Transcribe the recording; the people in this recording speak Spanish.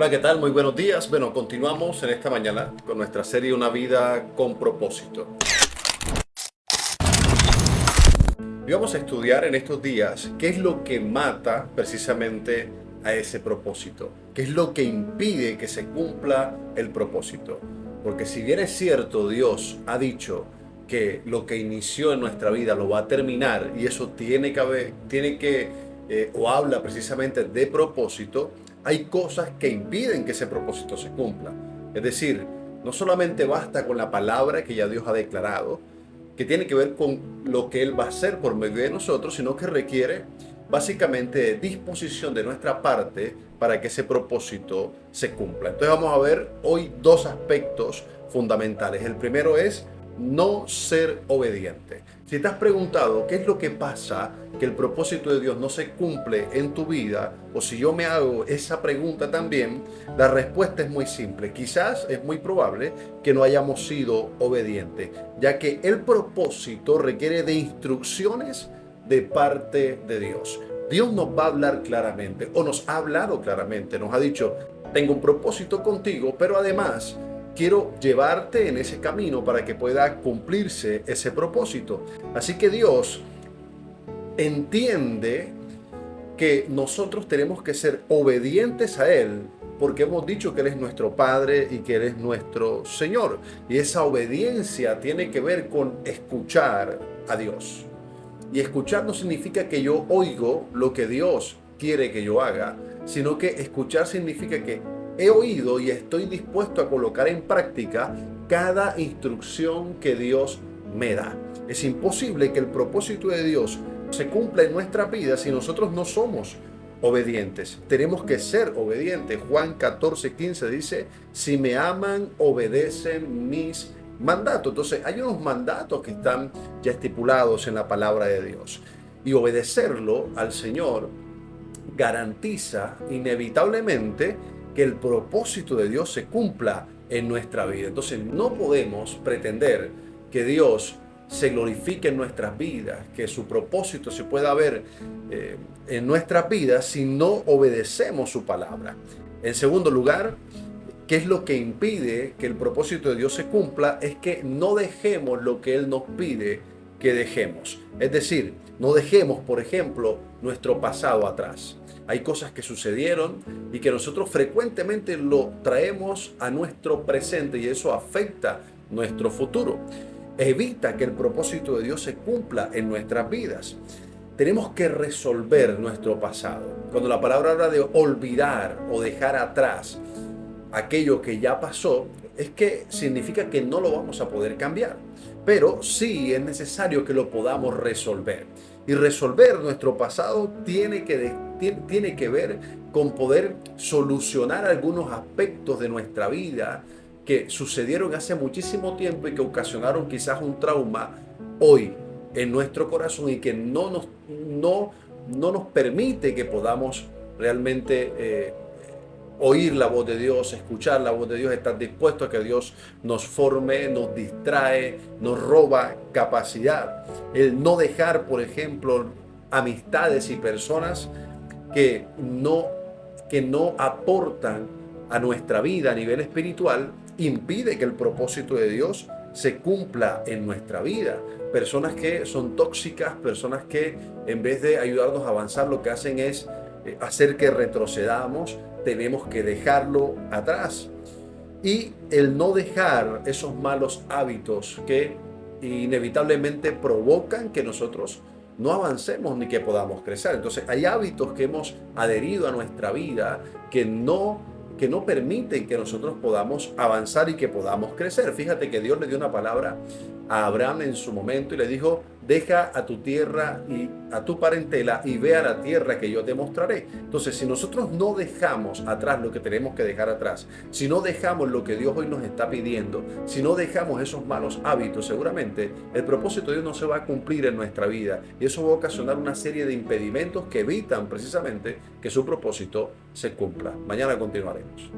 Hola, ¿qué tal? Muy buenos días. Bueno, continuamos en esta mañana con nuestra serie Una vida con propósito. Y vamos a estudiar en estos días qué es lo que mata precisamente a ese propósito, qué es lo que impide que se cumpla el propósito. Porque si bien es cierto, Dios ha dicho que lo que inició en nuestra vida lo va a terminar y eso o habla precisamente de propósito, hay cosas que impiden que ese propósito se cumpla. Es decir, no solamente basta con la palabra que ya Dios ha declarado, que tiene que ver con lo que Él va a hacer por medio de nosotros, sino que requiere básicamente de disposición de nuestra parte para que ese propósito se cumpla. Entonces vamos a ver hoy dos aspectos fundamentales. El primero es no ser obediente. Si te has preguntado qué es lo que pasa que el propósito de Dios no se cumple en tu vida, o si yo me hago esa pregunta también, la respuesta es muy simple. Quizás es muy probable que no hayamos sido obedientes, ya que el propósito requiere de instrucciones de parte de Dios. Dios nos va a hablar claramente, o nos ha hablado claramente, nos ha dicho, tengo un propósito contigo, pero además quiero llevarte en ese camino para que pueda cumplirse ese propósito. Así que Dios entiende que nosotros tenemos que ser obedientes a Él, porque hemos dicho que Él es nuestro Padre y que Él es nuestro Señor. Y esa obediencia tiene que ver con escuchar a Dios. Y escuchar no significa que yo oigo lo que Dios quiere que yo haga, sino que escuchar significa que he oído y estoy dispuesto a colocar en práctica cada instrucción que Dios me da. Es imposible que el propósito de Dios se cumpla en nuestra vida si nosotros no somos obedientes. Tenemos que ser obedientes. Juan 14:15 dice, si me aman, obedecen mis mandatos. Entonces hay unos mandatos que están ya estipulados en la palabra de Dios. Y obedecerlo al Señor garantiza inevitablemente que el propósito de Dios se cumpla en nuestra vida. Entonces no podemos pretender que Dios se glorifique en nuestras vidas, que su propósito se pueda ver en nuestras vidas si no obedecemos su palabra. En segundo lugar, ¿qué es lo que impide que el propósito de Dios se cumpla? Es que no dejemos lo que Él nos pide que dejemos. Es decir, no dejemos, por ejemplo, nuestro pasado atrás. Hay cosas que sucedieron y que nosotros frecuentemente lo traemos a nuestro presente y eso afecta nuestro futuro. Evita que el propósito de Dios se cumpla en nuestras vidas. Tenemos que resolver nuestro pasado. Cuando la palabra habla de olvidar o dejar atrás aquello que ya pasó, es que significa que no lo vamos a poder cambiar. Pero sí es necesario que lo podamos resolver. Y resolver nuestro pasado tiene que ver con poder solucionar algunos aspectos de nuestra vida que sucedieron hace muchísimo tiempo y que ocasionaron quizás un trauma hoy en nuestro corazón y que no nos permite que podamos realmente oír la voz de Dios, escuchar la voz de Dios, estar dispuesto a que Dios nos forme, nos distrae, nos roba capacidad. El no dejar, por ejemplo, amistades y personas que no aportan a nuestra vida a nivel espiritual, impide que el propósito de Dios se cumpla en nuestra vida. Personas que son tóxicas, personas que en vez de ayudarnos a avanzar, lo que hacen es hacer que retrocedamos. Tenemos que dejarlo atrás. Y el no dejar esos malos hábitos que inevitablemente provocan que nosotros no avancemos ni que podamos crecer. Entonces hay hábitos que hemos adherido a nuestra vida que no permiten que nosotros podamos avanzar y que podamos crecer. Fíjate que Dios le dio una palabra a Abraham en su momento y le dijo, deja a tu tierra y a tu parentela y ve a la tierra que yo te mostraré. Entonces, si nosotros no dejamos atrás lo que tenemos que dejar atrás, si no dejamos lo que Dios hoy nos está pidiendo, si no dejamos esos malos hábitos, seguramente el propósito de Dios no se va a cumplir en nuestra vida y eso va a ocasionar una serie de impedimentos que evitan precisamente que su propósito se cumpla. Mañana continuaremos.